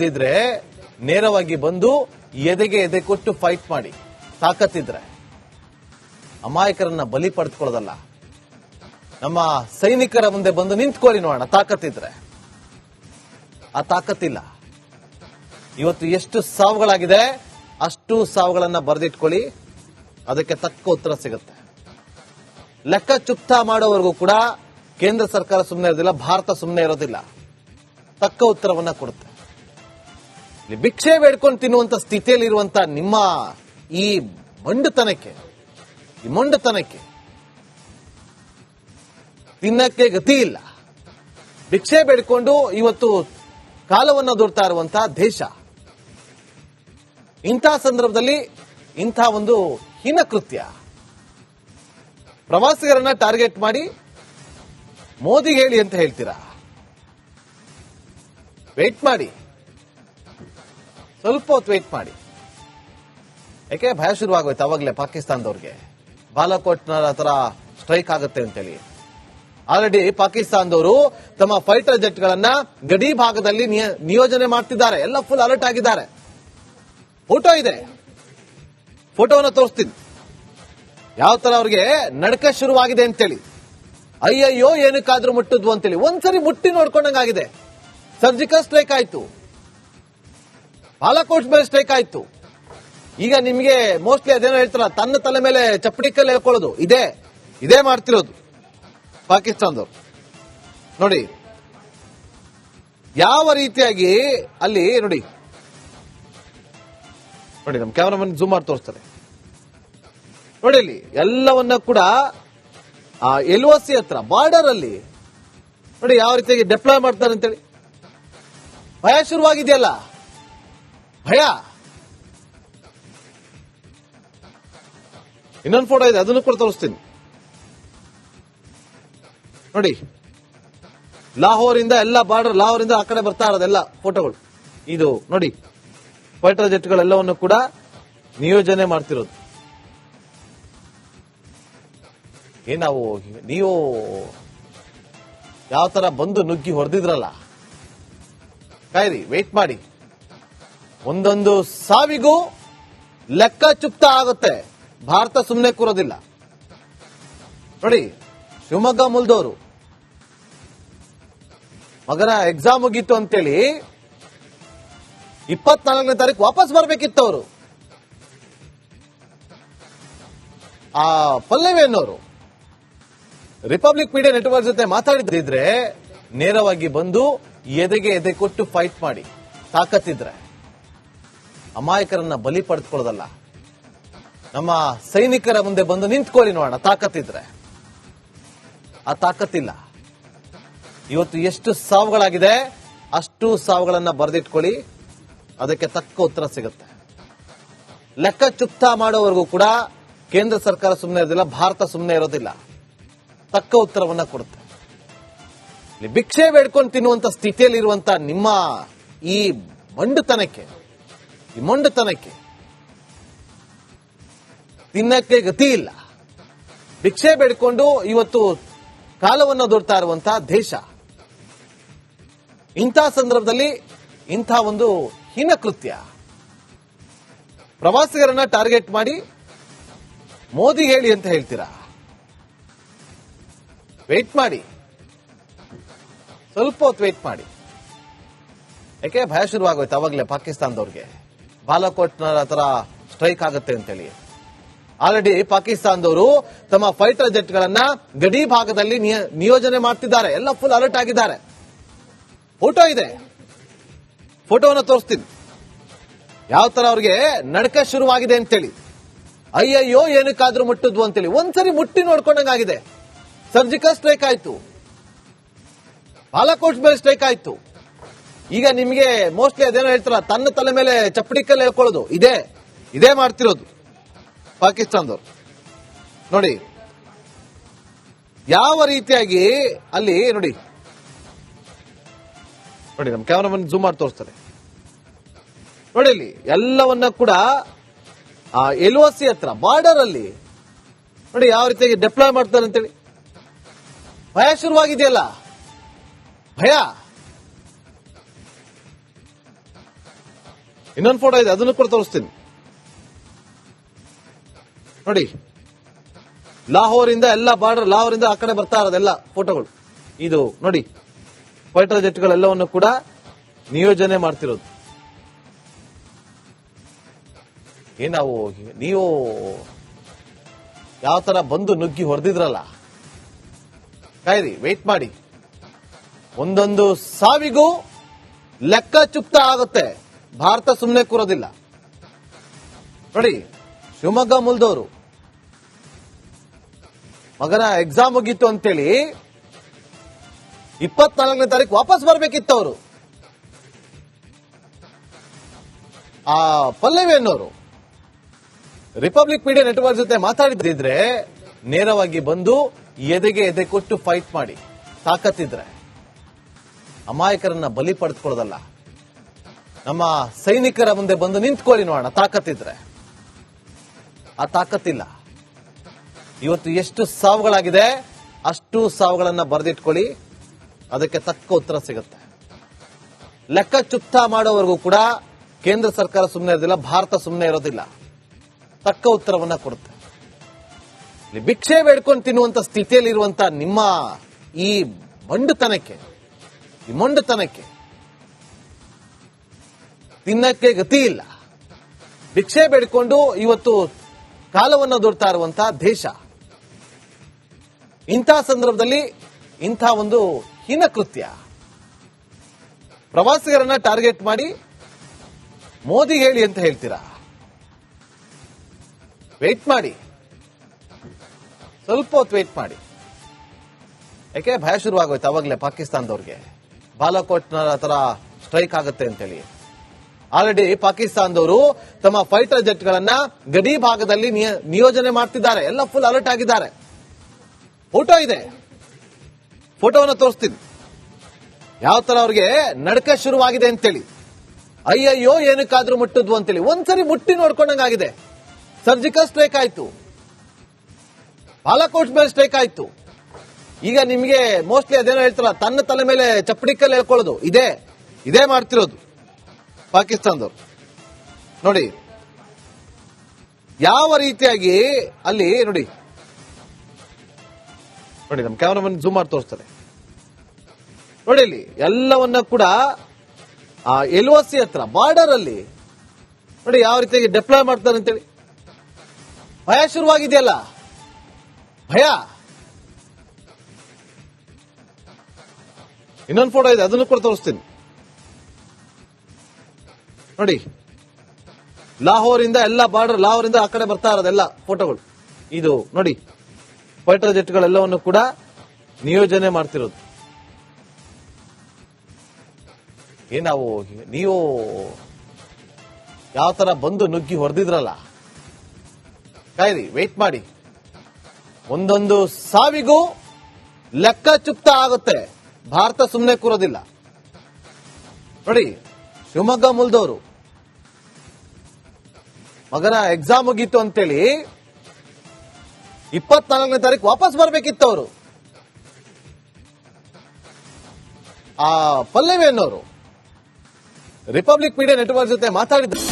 ಇದ್ರೆ ನೇರವಾಗಿ ಬಂದು ಎದೆಗೆ ಎದೆ ಕೊಟ್ಟು ಫೈಟ್ ಮಾಡಿ ತಾಕತ್ತಿದ್ರೆ ಅಮಾಯಕರನ್ನ ಬಲಿ ಪಡೆದುಕೊಳ್ಳೋದಲ್ಲ. ನಮ್ಮ ಸೈನಿಕರ ಮುಂದೆ ಬಂದು ನಿಂತ್ಕೊಳ್ಳಿ ನೋಡೋಣ ತಾಕತ್ತಿದ್ರೆ. ಆ ತಾಕತ್ತಿಲ್ಲ. ಇವತ್ತು ಎಷ್ಟು ಸಾವುಗಳಾಗಿದೆ ಅಷ್ಟು ಸಾವುಗಳನ್ನ ಬರೆದಿಟ್ಕೊಳ್ಳಿ, ಅದಕ್ಕೆ ತಕ್ಕ ಉತ್ತರ ಸಿಗುತ್ತೆ. ಲೆಕ್ಕ ಚುಕ್ತಾ ಮಾಡೋವರೆಗೂ ಕೂಡ ಕೇಂದ್ರ ಸರ್ಕಾರ ಸುಮ್ಮನೆ ಇರೋದಿಲ್ಲ, ಭಾರತ ಸುಮ್ಮನೆ ಇರೋದಿಲ್ಲ. ತಕ್ಕ ಉತ್ತರವನ್ನ ಕೊಡುತ್ತೆ. ಭಿಕ್ಷೆ ಬೇಡ್ಕೊಂಡು ತಿನ್ನುವಂತ ಸ್ಥಿತಿಯಲ್ಲಿ ಇರುವಂತ ನಿಮ್ಮ ಈ ಮೊಂಡುತನಕ್ಕೆ ತಿನ್ನಕ್ಕೆ ಗತಿ ಇಲ್ಲ. ಭಿಕ್ಷೆ ಬೇಡ್ಕೊಂಡು ಇವತ್ತು ಕಾಲವನ್ನ ದೂರ್ತಾ ಇರುವಂತಹ ದೇಶ. ಇಂಥ ಸಂದರ್ಭದಲ್ಲಿ ಇಂಥ ಒಂದು ಹೀನ ಕೃತ್ಯ, ಪ್ರವಾಸಿಗರನ್ನ ಟಾರ್ಗೆಟ್ ಮಾಡಿ ಮೋದಿ ಹೇಳಿ ಅಂತ ಹೇಳ್ತೀರಾ? ವೇಟ್ ಮಾಡಿ, ಸ್ವಲ್ಪ ಹೊತ್ತು ವೇಟ್ ಮಾಡಿ. ಯಾಕೆ ಭಯ ಶುರುವಾಗೋಯ್ತು ಅವಾಗಲೇ ಪಾಕಿಸ್ತಾನದವ್ರಿಗೆ, ಬಾಲಾಕೋಟ್ನ ಹತ್ರ ಸ್ಟ್ರೈಕ್ ಆಗುತ್ತೆ ಅಂತೇಳಿ. ಆಲ್ರೆಡಿ ಪಾಕಿಸ್ತಾನದವರು ತಮ್ಮ ಫೈಟರ್ ಜೆಟ್ಗಳನ್ನ ಗಡಿ ಭಾಗದಲ್ಲಿ ನಿಯೋಜನೆ ಮಾಡ್ತಿದ್ದಾರೆ. ಎಲ್ಲ ಫುಲ್ ಅಲರ್ಟ್ ಆಗಿದ್ದಾರೆ. ಫೋಟೋ ಇದೆ, ಫೋಟೋವನ್ನು ತೋರಿಸ್ತೀನಿ ಯಾವ ತರ ಅವ್ರಿಗೆ ನಡಕ ಶುರುವಾಗಿದೆ ಅಂತೇಳಿ. ಅಯ್ಯಯ್ಯೋ ಏನಕ್ಕಾದ್ರೂ ಮುಟ್ಟಿದ್ವು ಅಂತೇಳಿ ಒಂದ್ಸರಿ ಮುಟ್ಟಿ ನೋಡ್ಕೊಂಡಂಗಾಗಿದೆ. ಸರ್ಜಿಕಲ್ ಸ್ಟ್ರೈಕ್ ಆಯ್ತು, ಬಾಲಾಕೋಟ್ ಮೇಲೆ ಸ್ಟ್ರೈಕ್ ಆಯ್ತು. ಈಗ ನಿಮಗೆ ಮೋಸ್ಟ್ಲಿ ಅದೇನೋ ಹೇಳ್ತಾರ, ತನ್ನ ತಲೆ ಮೇಲೆ ಚಪ್ಪಡಿ ಕಲ್ಲು ಹೇಳ್ಕೊಳ್ಳೋದು ಇದೇ ಮಾಡ್ತಿರೋದು ಪಾಕಿಸ್ತಾನದವ್ರು. ನೋಡಿ ಯಾವ ರೀತಿಯಾಗಿ ಅಲ್ಲಿ ನೋಡಿ ನಮ್ಮ ಕ್ಯಾಮರಾಮನ್ ಜೂಮ್ ಮಾಡಿ ತೋರಿಸ್ತಾರೆ. ನೋಡಿ ಅಲ್ಲಿ ಎಲ್ಲವನ್ನ ಕೂಡ LOC ಹತ್ರ ಬಾರ್ಡರ್ ಅಲ್ಲಿ ನೋಡಿ ಯಾವ ರೀತಿಯಾಗಿ ಡೆಪ್ಲಾಯ್ ಮಾಡ್ತಾರೆ ಅಂತೇಳಿ. ಭಯ ಶುರುವಾಗಿದೆಯಲ್ಲ, ಭಯ. ಇನ್ನೊಂದು ಫೋಟೋ ಇದೆ, ಅದನ್ನು ಕೂಡ ತೋರಿಸ್ತೀನಿ ನೋಡಿ. ಲಾಹೋರಿಂದ ಎಲ್ಲ ಬಾರ್ಡರ್, ಲಾಹೋರಿಂದ ಆ ಕಡೆ ಬರ್ತಾ ಇರೋದೆಲ್ಲ ಫೋಟೋಗಳು. ಇದು ನೋಡಿ ಫೈಟರ್ ಜೆಟ್ಗಳೆಲ್ಲವನ್ನು ಕೂಡ ನಿಯೋಜನೆ ಮಾಡ್ತಿರೋದು. ನೀವು ಯಾವ ತರ ಬಂದು ನುಗ್ಗಿ ಹೊಡೆದಿದ್ರಲ್ಲ, ಕಾಯ್ರಿ, ವೇಟ್ ಮಾಡಿ. ಒಂದೊಂದು ಸಾವಿಗೂ ಲೆಕ್ಕ ಚುಕ್ತಾ ಆಗುತ್ತೆ. ಭಾರತ ಸುಮ್ಮನೆ ಕೂರೋದಿಲ್ಲ. ನೋಡಿ ಶಿವಮೊಗ್ಗ ಮೂಲದವರು ಮಗನ ಎಕ್ಸಾಮ್ ಮುಗೀತು ಅಂತೇಳಿ 24ನೇ ತಾರೀಕು ವಾಪಸ್ ಬರಬೇಕಿತ್ತು ಅವರು. ಆ ಪಲ್ಲವಿ ಅನ್ನೋರು ರಿಪಬ್ಲಿಕ್ ಮೀಡಿಯಾ ನೆಟ್ವರ್ಕ್ ಜೊತೆ ಮಾತಾಡಿದ್ರೆ ನೇರವಾಗಿ ಬಂದು ಎದೆಗೆ ಎದೆ ಕೊಟ್ಟು ಫೈಟ್ ಮಾಡಿ ತಾಕತ್ತಿದ್ರೆ ಅಮಾಯಕರನ್ನ ಬಲಿ ಪಡೆದುಕೊಳ್ಳೋದಲ್ಲ. ನಮ್ಮ ಸೈನಿಕರ ಮುಂದೆ ಬಂದು ನಿಂತ್ಕೊಳ್ಳಿ ನೋಡೋಣ ತಾಕತ್ತಿದ್ರೆ. ಆ ತಾಕತ್ತಿಲ್ಲ. ಇವತ್ತು ಎಷ್ಟು ಸಾವುಗಳಾಗಿದೆ ಅಷ್ಟು ಸಾವುಗಳನ್ನ ಬರೆದಿಟ್ಕೊಳ್ಳಿ, ಅದಕ್ಕೆ ತಕ್ಕ ಉತ್ತರ ಸಿಗುತ್ತೆ. ಲೆಕ್ಕ ಚುಕ್ತಾ ಮಾಡೋವರೆಗೂ ಕೂಡ ಕೇಂದ್ರ ಸರ್ಕಾರ ಸುಮ್ಮನೆ ಇರೋದಿಲ್ಲ, ಭಾರತ ಸುಮ್ಮನೆ ಇರೋದಿಲ್ಲ. ತಕ್ಕ ಉತ್ತರವನ್ನ ಕೊಡುತ್ತೆ. ಭಿಕ್ಷೆ ಬೇಡ್ಕೊಂಡು ತಿನ್ನುವಂತ ಸ್ಥಿತಿಯಲ್ಲಿ ಇರುವಂತ ನಿಮ್ಮ ಈ ಮೊಂಡುತನಕ್ಕೆ ತಿನ್ನಕ್ಕೆ ಗತಿ ಇಲ್ಲ. ಭಿಕ್ಷೆ ಬೇಡ್ಕೊಂಡು ಇವತ್ತು ಕಾಲವನ್ನ ದೂರ್ತಾ ಇರುವಂತಹ ದೇಶ. ಇಂಥ ಸಂದರ್ಭದಲ್ಲಿ ಇಂಥ ಒಂದು ಹೀನ ಕೃತ್ಯ, ಪ್ರವಾಸಿಗರನ್ನ ಟಾರ್ಗೆಟ್ ಮಾಡಿ ಮೋದಿ ಹೇಳಿ ಅಂತ ಹೇಳ್ತೀರಾ? ವೇಟ್ ಮಾಡಿ, ಸ್ವಲ್ಪ ಹೊತ್ತು ವೇಟ್ ಮಾಡಿ. ಯಾಕೆ ಭಯ ಶುರುವಾಗೋಯ್ತು ಅವಾಗಲೇ ಪಾಕಿಸ್ತಾನದವ್ರಿಗೆ, ಬಾಲಾಕೋಟ್ನ ಹತ್ರ ಸ್ಟ್ರೈಕ್ ಆಗುತ್ತೆ ಅಂತೇಳಿ. ಆಲ್ರೆಡಿ ಪಾಕಿಸ್ತಾನದವರು ತಮ್ಮ ಫೈಟರ್ ಜೆಟ್ಗಳನ್ನ ಗಡಿ ಭಾಗದಲ್ಲಿ ನಿಯೋಜನೆ ಮಾಡ್ತಿದ್ದಾರೆ. ಎಲ್ಲ ಫುಲ್ ಅಲರ್ಟ್ ಆಗಿದ್ದಾರೆ. ಫೋಟೋ ಇದೆ, ಫೋಟೋವನ್ನು ತೋರಿಸ್ತೀನಿ ಯಾವ ತರ ಅವ್ರಿಗೆ ನಡಕ ಶುರುವಾಗಿದೆ ಅಂತೇಳಿ. ಅಯ್ಯಯ್ಯೋ ಏನಕ್ಕಾದ್ರೂ ಮುಟ್ಟಿದ್ವು ಅಂತೇಳಿ ಒಂದ್ಸರಿ ಮುಟ್ಟಿ ನೋಡ್ಕೊಂಡಂಗಾಗಿದೆ. ಸರ್ಜಿಕಲ್ ಸ್ಟ್ರೈಕ್ ಆಯ್ತು, ಬಾಲಾಕೋಟ್ ಮೇಲೆ ಸ್ಟ್ರೈಕ್ ಆಯ್ತು. ಈಗ ನಿಮಗೆ ಮೋಸ್ಟ್ಲಿ ಅದೇನೋ ಹೇಳ್ತಾರ, ತನ್ನ ತಲೆ ಮೇಲೆ ಚಪ್ಪಡಿ ಕಲ್ಲು ಹೇಳ್ಕೊಳ್ಳೋದು ಇದೇ ಮಾಡ್ತಿರೋದು ಪಾಕಿಸ್ತಾನದವ್ರು. ನೋಡಿ ಯಾವ ರೀತಿಯಾಗಿ ಅಲ್ಲಿ ನೋಡಿ ನಮ್ಮ ಕ್ಯಾಮರಾಮನ್ ಜೂಮ್ ಮಾಡಿ ತೋರಿಸ್ತಾರೆ. ನೋಡಿ ಅಲ್ಲಿ ಎಲ್ಲವನ್ನ ಕೂಡ LOC ಹತ್ರ ಬಾರ್ಡರ್ ಅಲ್ಲಿ ನೋಡಿ ಯಾವ ರೀತಿಯಾಗಿ ಡೆಪ್ಲಾಯ್ ಮಾಡ್ತಾರೆ ಅಂತೇಳಿ. ಭಯ ಶುರುವಾಗಿದೆಯಲ್ಲ, ಭಯ. ಇನ್ನೊಂದು ಫೋಟೋ ಇದೆ, ಅದನ್ನು ಕೂಡ ತೋರಿಸ್ತೀನಿ ನೋಡಿ. ಲಾಹೋರಿಂದ ಎಲ್ಲ ಬಾರ್ಡರ್, ಲಾಹೋರಿಂದ ಆ ಕಡೆ ಬರ್ತಾ ಇರೋದೆಲ್ಲ ಫೋಟೋಗಳು. ಇದು ನೋಡಿ, ಫೈಟರ್ ಜೆಟ್ಗಳೆಲ್ಲವನ್ನು ಕೂಡ ನಿಯೋಜನೆ ಮಾಡ್ತಿರೋದು. ಏನಾವು ನೀವು ಯಾವ ತರ ಬಂದು ನುಗ್ಗಿ ಹೊಡೆದಿದ್ರಲ್ಲ, ಕಾಯ್ರಿ, ವೇಟ್ ಮಾಡಿ. ಒಂದೊಂದು ಸಾವಿಗೂ ಲೆಕ್ಕ ಚುಪ್ತ ಆಗುತ್ತೆ. ಭಾರತ ಸುಮ್ಮನೆ ಕೂರೋದಿಲ್ಲ ನೋಡಿ. ಶಿವಮೊಗ್ಗ ಮೂಲದವರು ಮಗನ ಎಕ್ಸಾಮ್ ಮುಗೀತು ಅಂತೇಳಿ 24ನೇ ತಾರೀಕು ವಾಪಸ್ ಬರ್ಬೇಕಿತ್ತು ಅವರು. ಆ ಪಲ್ಲವಿ ಅನ್ನೋರು ರಿಪಬ್ಲಿಕ್ ಮೀಡಿಯಾ ನೆಟ್ವರ್ಕ್ ಜೊತೆ ಮಾತಾಡಿದ್ರೆ ನೇರವಾಗಿ ಬಂದು ಎದೆಗೆ ಎದೆ ಕೊಟ್ಟು ಫೈಟ್ ಮಾಡಿ, ತಾಕತ್ತಿದ್ರೆ ಅಮಾಯಕರನ್ನ ಬಲಿ ಪಡೆದುಕೊಳ್ಳೋದಲ್ಲ. ನಮ್ಮ ಸೈನಿಕರ ಮುಂದೆ ಬಂದು ನಿಂತ್ಕೊಳ್ಳಿ ನೋಡೋಣ, ತಾಕತ್ತಿದ್ರೆ. ಆ ತಾಕತ್ತಿಲ್ಲ. ಇವತ್ತು ಎಷ್ಟು ಸಾವುಗಳಾಗಿದೆ ಅಷ್ಟು ಸಾವುಗಳನ್ನ ಬರೆದಿಟ್ಕೊಳ್ಳಿ, ಅದಕ್ಕೆ ತಕ್ಕ ಉತ್ತರ ಸಿಗುತ್ತೆ. ಲೆಕ್ಕ ಚುಪ್ತ ಮಾಡೋವರೆಗೂ ಕೂಡ ಕೇಂದ್ರ ಸರ್ಕಾರ ಸುಮ್ಮನೆ ಇರೋದಿಲ್ಲ, ಭಾರತ ಸುಮ್ಮನೆ ಇರೋದಿಲ್ಲ. ತಕ್ಕ ಉತ್ತರವನ್ನ ಕೊಡುತ್ತೆ. ಭಿಕ್ಷೆ ಬೇಡ್ಕೊಂಡು ತಿನ್ನುವಂತ ಸ್ಥಿತಿಯಲ್ಲಿ ಇರುವಂತ ನಿಮ್ಮ ಈ ಮೊಂಡುತನಕ್ಕೆ ತಿನ್ನಕ್ಕೆ ಗತಿ ಇಲ್ಲ. ಭಿಕ್ಷೆ ಬೇಡಿಕೊಂಡು ಇವತ್ತು ಕಾಲವನ್ನು ದೊಡ್ತಾ ಇರುವಂತಹ ದೇಶ. ಇಂಥ ಸಂದರ್ಭದಲ್ಲಿ ಇಂಥ ಒಂದು ಹೀನಕೃತ್ಯ, ಪ್ರವಾಸಿಗರನ್ನ ಟಾರ್ಗೆಟ್ ಮಾಡಿ ಮೋದಿ ಹೇಳಿ ಅಂತ ಹೇಳ್ತೀರಾ? ವೇಟ್ ಮಾಡಿ, ಸ್ವಲ್ಪ ಹೊತ್ತು ವೇಟ್ ಮಾಡಿ. ಯಾಕೆ ಭಯ ಶುರುವಾಗೋಯ್ತು ಅವಾಗಲೇ ಪಾಕಿಸ್ತಾನದವ್ರಿಗೆ, ಬಾಲಾಕೋಟ್ನ ತರ ಸ್ಟ್ರೈಕ್ ಆಗುತ್ತೆ ಅಂತೇಳಿ. ಆಲ್ರೆಡಿ ಪಾಕಿಸ್ತಾನದವರು ತಮ್ಮ ಫೈಟರ್ ಜೆಟ್ಗಳನ್ನ ಗಡಿ ಭಾಗದಲ್ಲಿ ನಿಯೋಜನೆ ಮಾಡ್ತಿದ್ದಾರೆ. ಎಲ್ಲ ಫುಲ್ ಅಲರ್ಟ್ ಆಗಿದ್ದಾರೆ. ಫೋಟೋ ಇದೆ, ಫೋಟೋವನ್ನು ತೋರಿಸ್ತೀನಿ ಯಾವ ತರ ಅವ್ರಿಗೆ ನಡಕ ಶುರುವಾಗಿದೆ ಅಂತೇಳಿ. ಅಯ್ಯಯ್ಯೋ ಏನಕ್ಕಾದ್ರೂ ಮುಟ್ಟಿದ್ವು ಅಂತೇಳಿ ಒಂದ್ಸರಿ ಮುಟ್ಟಿ ನೋಡ್ಕೊಂಡಂಗಾಗಿದೆ. ಸರ್ಜಿಕಲ್ ಸ್ಟ್ರೈಕ್ ಆಯ್ತು, ಬಾಲಾಕೋಟ್ ಮೇಲೆ ಸ್ಟ್ರೈಕ್ ಆಯ್ತು. ಈಗ ನಿಮಗೆ ಮೋಸ್ಟ್ಲಿ ಅದೇನೋ ಹೇಳ್ತಾರ, ತನ್ನ ತಲೆ ಮೇಲೆ ಚಪ್ಪಡಿಕಲ್ಲಿ ಹೇಳ್ಕೊಳ್ಳೋದು, ಇದೇ ಮಾಡ್ತಿರೋದು ಪಾಕಿಸ್ತಾನದವರು. ನೋಡಿ ಯಾವ ರೀತಿಯಾಗಿ ಅಲ್ಲಿ ನೋಡಿ ನಮ್ಮ ಕ್ಯಾಮರಾಮನ್ ಜೂಮ್ ಮಾಡಿ ತೋರಿಸ್ತಾರೆ ನೋಡಿ. ಇಲ್ಲಿ ಎಲ್ಲವನ್ನ ಕೂಡ LOC ಹತ್ರ ಬಾರ್ಡರ್ ಅಲ್ಲಿ ನೋಡಿ ಯಾವ ರೀತಿಯಾಗಿ ಡೆಪ್ಲಾಯ್ ಮಾಡ್ತಾರೆ ಅಂತೇಳಿ. ಭಯ ಶುರುವಾಗಿದೆಯಲ್ಲ, ಭಯ. ಇನ್ನೊಂದು ಫೋಟೋ ಇದೆ, ಅದನ್ನು ಕೂಡ ತೋರಿಸ್ತೀನಿ ನೋಡಿ. ಲಾಹೋರಿಂದ ಎಲ್ಲ ಬಾರ್ಡರ್, ಲಾಹೋರಿಂದ ಆ ಕಡೆ ಬರ್ತಾ ಇರೋದೆಲ್ಲ ಫೋಟೋಗಳು. ಇದು ನೋಡಿ, ಫೈಟರ್ ಜೆಟ್ಗಳೆಲ್ಲವನ್ನು ಕೂಡ ನಿಯೋಜನೆ ಮಾಡ್ತಿರೋದು. ಏನಾವು ನೀವು ಯಾವ ತರ ಬಂದು ನುಗ್ಗಿ ಹೊಡೆದಿದ್ರಲ್ಲ, ಕಾಯ್ರಿ, ವೇಟ್ ಮಾಡಿ. ಒಂದೊಂದು ಸಾವಿಗೂ ಲೆಕ್ಕ ಚುಪ್ತ ಆಗುತ್ತೆ. ಭಾರತ ಸುಮ್ಮನೆ ಕೂರೋದಿಲ್ಲ ನೋಡಿ. ಶಿವಮೊಗ್ಗ ಮೂಲದವರು ಮಗನ ಎಕ್ಸಾಮ್ ಮುಗೀತು ಅಂತೇಳಿ 24ನೇ ತಾರೀಕು ವಾಪಸ್ ಬರ್ಬೇಕಿತ್ತು ಅವರು. ಆ ಪಲ್ಲವಿ ಅನ್ನೋರು ರಿಪಬ್ಲಿಕ್ ಮೀಡಿಯಾ ನೆಟ್ವರ್ಕ್ ಜೊತೆ ಮಾತಾಡಿದ್ರು.